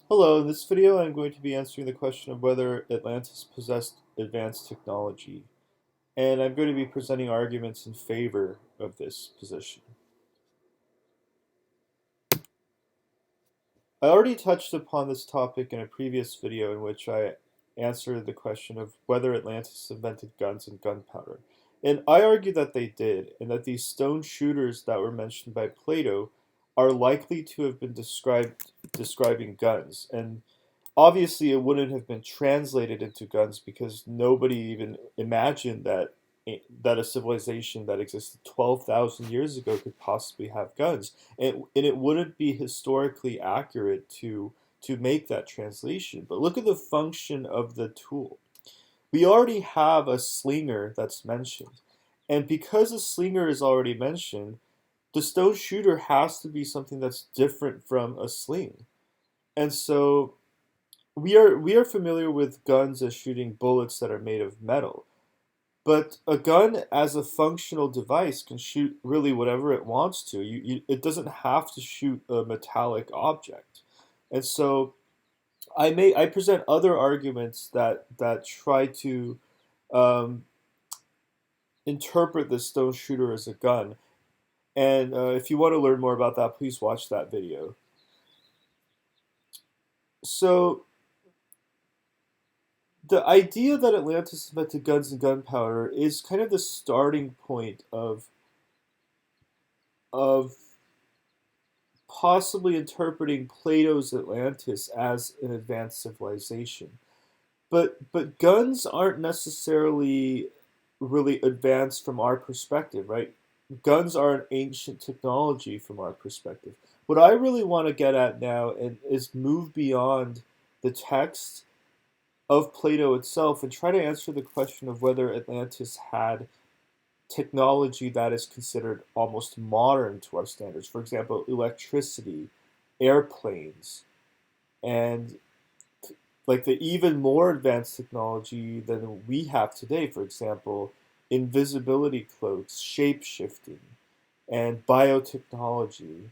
Hello, in this video I'm going to be answering the question of whether Atlantis possessed advanced technology, and I'm going to be presenting arguments in favor of this position. I already touched upon this topic in a previous video in which I answered the question of whether Atlantis invented guns and gunpowder. And I argue that they did, and that these stone shooters that were mentioned by Plato are likely to have been describing guns. And obviously, it wouldn't have been translated into guns because nobody even imagined that a civilization that existed 12,000 years ago could possibly have guns. And it wouldn't be historically accurate to make that translation. But look at the function of the tool. We already have a slinger that's mentioned. And because a slinger is already mentioned, the stone shooter has to be something that's different from a sling. And so we are familiar with guns as shooting bullets that are made of metal, but a gun as a functional device can shoot really whatever it wants to. It doesn't have to shoot a metallic object, and so I present other arguments that try to um, interpret the stone shooter as a gun. And if you want to learn more about that, please watch that video. So the idea that Atlantis invented guns and gunpowder is kind of the starting point of possibly interpreting Plato's Atlantis as an advanced civilization. But guns aren't necessarily really advanced from our perspective, right? Guns are an ancient technology from our perspective. What I really want to get at now and is move beyond the text of Plato itself and try to answer the question of whether Atlantis had technology that is considered almost modern to our standards. For example, electricity, airplanes, and like the even more advanced technology than we have today. For example, invisibility cloaks, shape shifting, and biotechnology,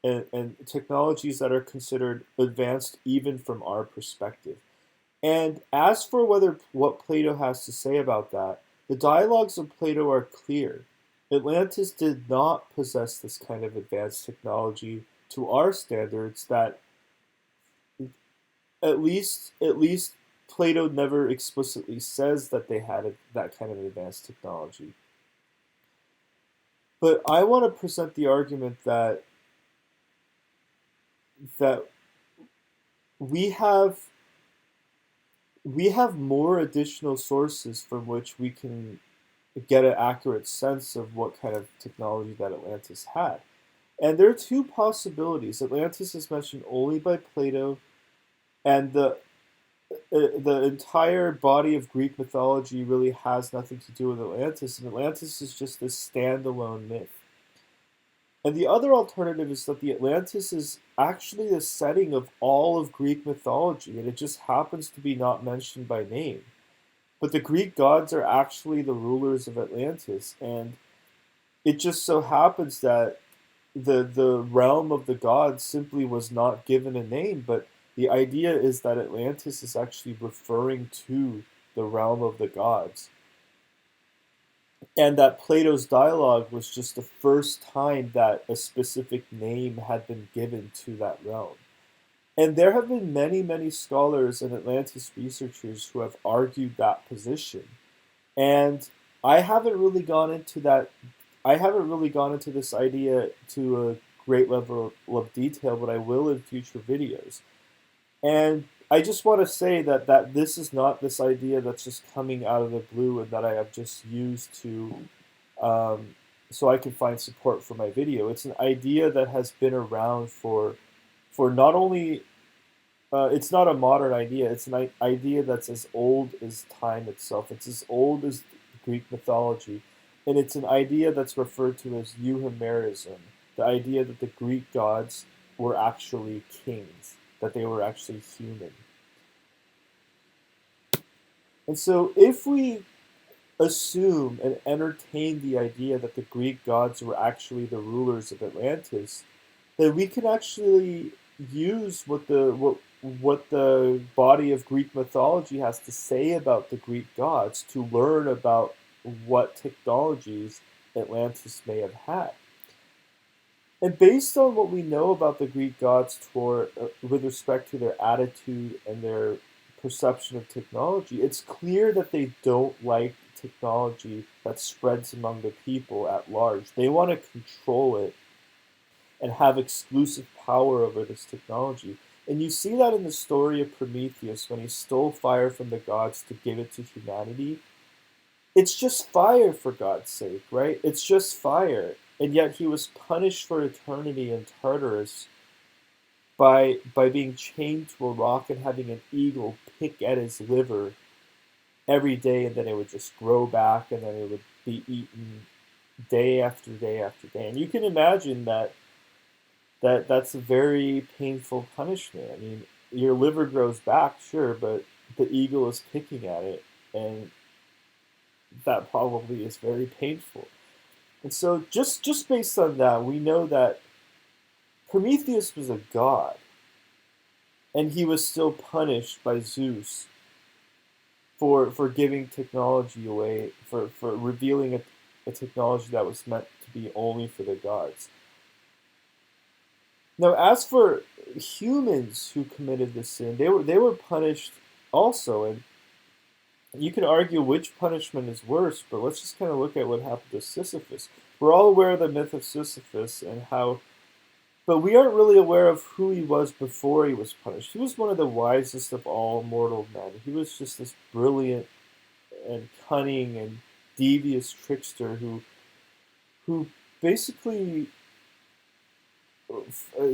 and technologies that are considered advanced even from our perspective. And as for whether what Plato has to say about that, the dialogues of Plato are clear. Atlantis did not possess this kind of advanced technology to our standards that at least Plato never explicitly says that they had that kind of advanced technology. But I want to present the argument that we have we have more additional sources from which we can get an accurate sense of what kind of technology that Atlantis had. And there are two possibilities. Atlantis is mentioned only by Plato, and the entire body of Greek mythology really has nothing to do with Atlantis, and Atlantis is just this standalone myth. And the other alternative is that the Atlantis is actually the setting of all of Greek mythology, and it just happens to be not mentioned by name. But the Greek gods are actually the rulers of Atlantis, and it just so happens that the realm of the gods simply was not given a name, but the idea is that Atlantis is actually referring to the realm of the gods. And that Plato's dialogue was just the first time that a specific name had been given to that realm. And there have been many, many scholars and Atlantis researchers who have argued that position. And I haven't really gone into that. I haven't really gone into this idea to a great level of detail, but I will in future videos. And I just want to say that this is not this idea that's just coming out of the blue and that I have just used to um, so I can find support for my video. It's an idea that has been around for not only it's not a modern idea. It's an idea that's as old as time itself. It's as old as Greek mythology, and it's an idea that's referred to as Euhemerism, the idea that the Greek gods were actually kings, that they were actually human. And so, if we assume and entertain the idea that the Greek gods were actually the rulers of Atlantis, then we can actually use what the body of Greek mythology has to say about the Greek gods to learn about what technologies Atlantis may have had. And based on what we know about the Greek gods with respect to their attitude and their perception of technology, it's clear that they don't like technology that spreads among the people at large. They want to control it and have exclusive power over this technology. And you see that in the story of Prometheus when he stole fire from the gods to give it to humanity. It's just fire, for God's sake, right? It's just fire. And yet he was punished for eternity in Tartarus by being chained to a rock and having an eagle pick at his liver every day, and then it would just grow back, and then it would be eaten day after day after day. And you can imagine that's a very painful punishment. I mean, your liver grows back, sure, but the eagle is picking at it, and that probably is very painful. And so, just based on that, we know that Prometheus was a god, and he was still punished by Zeus for giving technology away, for revealing a technology that was meant to be only for the gods. Now, as for humans who committed this sin, they were punished also, and you can argue which punishment is worse, but let's just kind of look at what happened to Sisyphus. We're all aware of the myth of Sisyphus and how, but we aren't really aware of who he was before he was punished. He was one of the wisest of all mortal men. He was just this brilliant and cunning and devious trickster who basically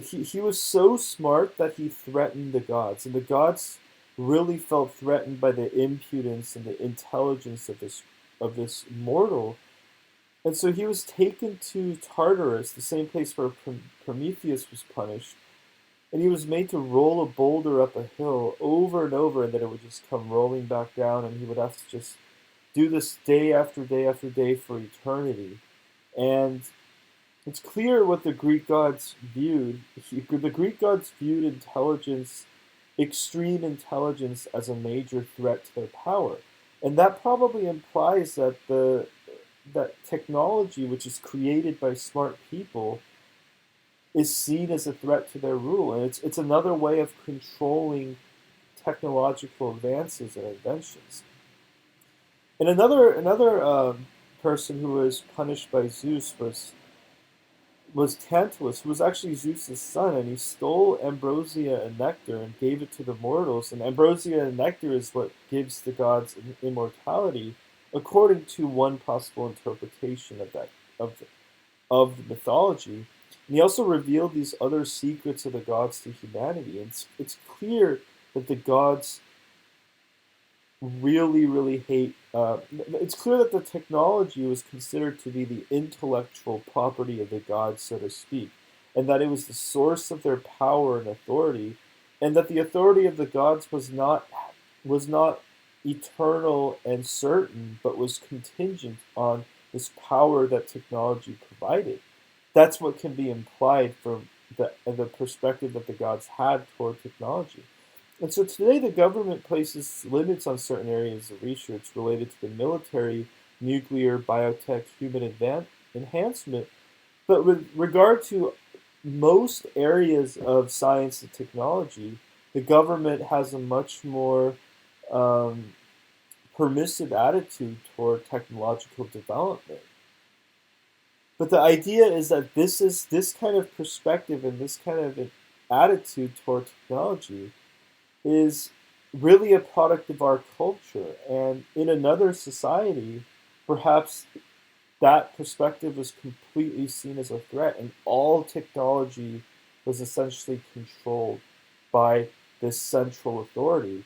he was so smart that he threatened the gods, and the gods really felt threatened by the impudence and the intelligence of this mortal. And so he was taken to Tartarus, the same place where Prometheus was punished, and he was made to roll a boulder up a hill over and over, and then it would just come rolling back down, and he would have to just do this day after day after day for eternity. And it's clear what the Greek gods viewed. The Greek gods viewed intelligence, extreme intelligence, as a major threat to their power. And that probably implies that technology, which is created by smart people, is seen as a threat to their rule. And it's another way of controlling technological advances and inventions. And another person who was punished by Zeus was Tantalus, who was actually Zeus's son, and he stole ambrosia and nectar and gave it to the mortals. And ambrosia and nectar is what gives the gods immortality, according to one possible interpretation of the mythology. And he also revealed these other secrets of the gods to humanity. And it's clear that the gods really, really hate. It's clear that the technology was considered to be the intellectual property of the gods, so to speak, and that it was the source of their power and authority, and that the authority of the gods was not eternal and certain, but was contingent on this power that technology provided. That's what can be implied from the perspective that the gods had toward technology. And so today the government places limits on certain areas of research related to the military, nuclear, biotech, human enhancement. But with regard to most areas of science and technology, the government has a much more um, permissive attitude toward technological development. But the idea is that this kind of perspective and this kind of attitude toward technology is really a product of our culture. And in another society, perhaps that perspective was completely seen as a threat, and all technology was essentially controlled by this central authority.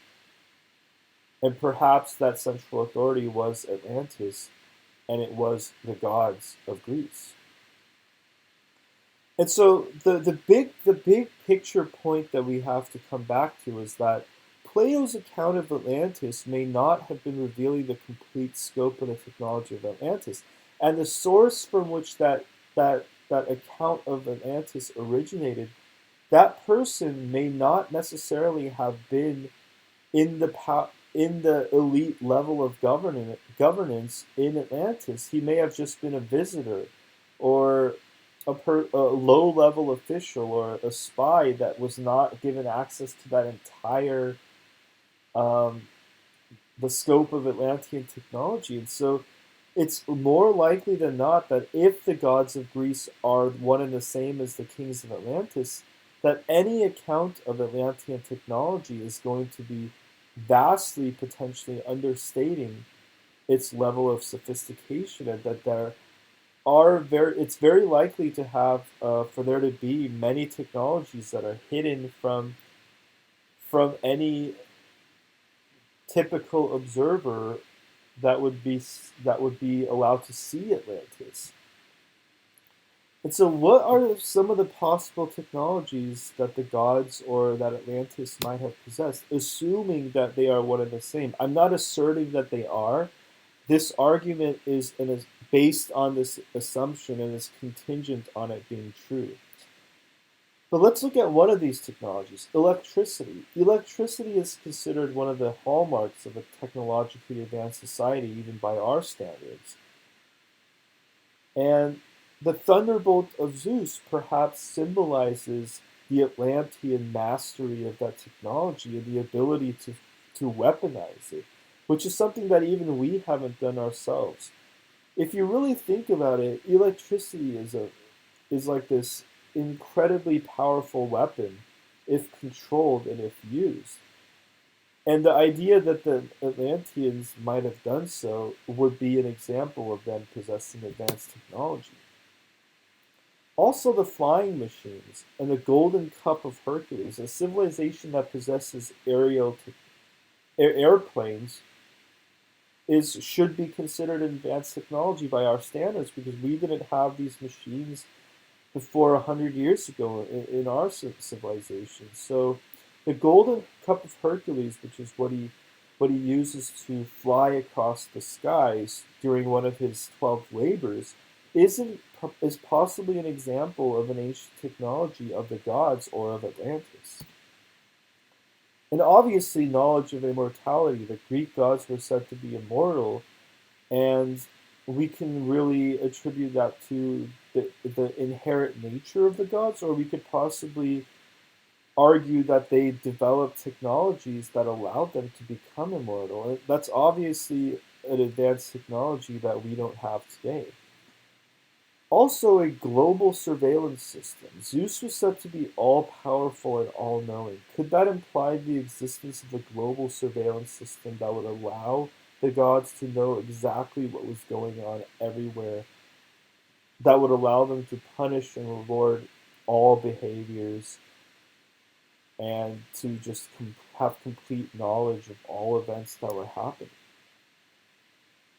And perhaps that central authority was Atlantis, and it was the gods of Greece. And so the big picture point that we have to come back to is that Plato's account of Atlantis may not have been revealing the complete scope of the technology of Atlantis, and the source from which that account of Atlantis originated that person may not necessarily have been in the elite level of governance in Atlantis. He may have just been a visitor, or a low level official, or a spy that was not given access to that entire um, the scope of Atlantean technology. And so it's more likely than not that if the gods of Greece are one and the same as the kings of Atlantis, that any account of Atlantean technology is going to be vastly potentially understating its level of sophistication, and that there are it's very likely to have for there to be many technologies that are hidden from any typical observer that would be allowed to see Atlantis. And so, what are some of the possible technologies that the gods or that Atlantis might have possessed, assuming that they are one and the same? I'm not asserting that they are. This argument is based on this assumption and is contingent on it being true. But let's look at one of these technologies, electricity. Electricity is considered one of the hallmarks of a technologically advanced society, even by our standards. And the thunderbolt of Zeus perhaps symbolizes the Atlantean mastery of that technology and the ability to weaponize it, which is something that even we haven't done ourselves. If you really think about it, electricity is like this incredibly powerful weapon if controlled and if used. And the idea that the Atlanteans might have done so would be an example of them possessing advanced technology. Also, the flying machines and the golden cup of Hercules, a civilization that possesses airplanes, should be considered advanced technology by our standards because we didn't have these machines before 100 years ago in our civilization. So, the golden cup of Hercules, which is what he uses to fly across the skies during one of his 12 labors, isn't is possibly an example of an ancient technology of the gods or of Atlantis. And obviously, knowledge of immortality. The Greek gods were said to be immortal, and we can really attribute that to the inherent nature of the gods, or we could possibly argue that they developed technologies that allowed them to become immortal. And that's obviously an advanced technology that we don't have today. Also, a global surveillance system. Zeus was said to be all powerful and all knowing. Could that imply the existence of a global surveillance system that would allow the gods to know exactly what was going on everywhere, that would allow them to punish and reward all behaviors, and to just have complete knowledge of all events that were happening?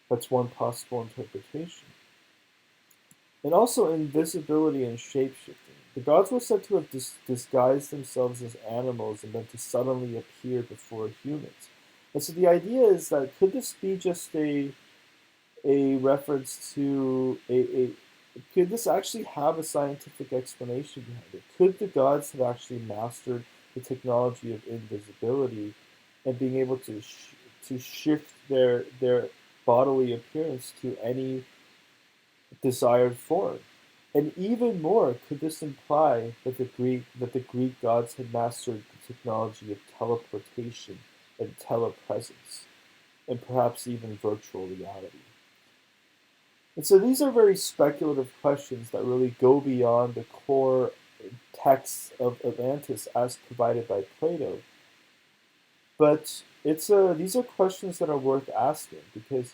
That's one possible interpretation. And also invisibility and shapeshifting. The gods were said to have disguised themselves as animals and then to suddenly appear before humans. And so the idea is that could this be just a reference to a could this actually have a scientific explanation behind it? Could the gods have actually mastered the technology of invisibility and being able to shift their bodily appearance to any desired form? And even more, could this imply that the Greek gods had mastered the technology of teleportation and telepresence, and perhaps even virtual reality? And so these are very speculative questions that really go beyond the core texts of Atlantis as provided by Plato. But these are questions that are worth asking because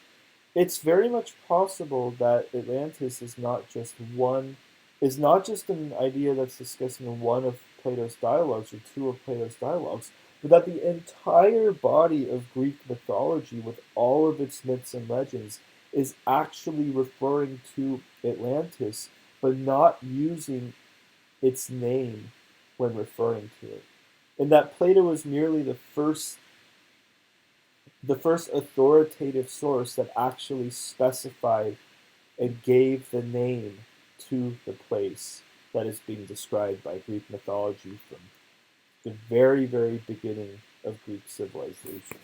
it's very much possible that Atlantis is not just an idea that's discussing one of Plato's dialogues or two of Plato's dialogues, but that the entire body of Greek mythology with all of its myths and legends is actually referring to Atlantis, but not using its name when referring to it. And that Plato is merely the first authoritative source that actually specified and gave the name to the place that is being described by Greek mythology from the very, very beginning of Greek civilization.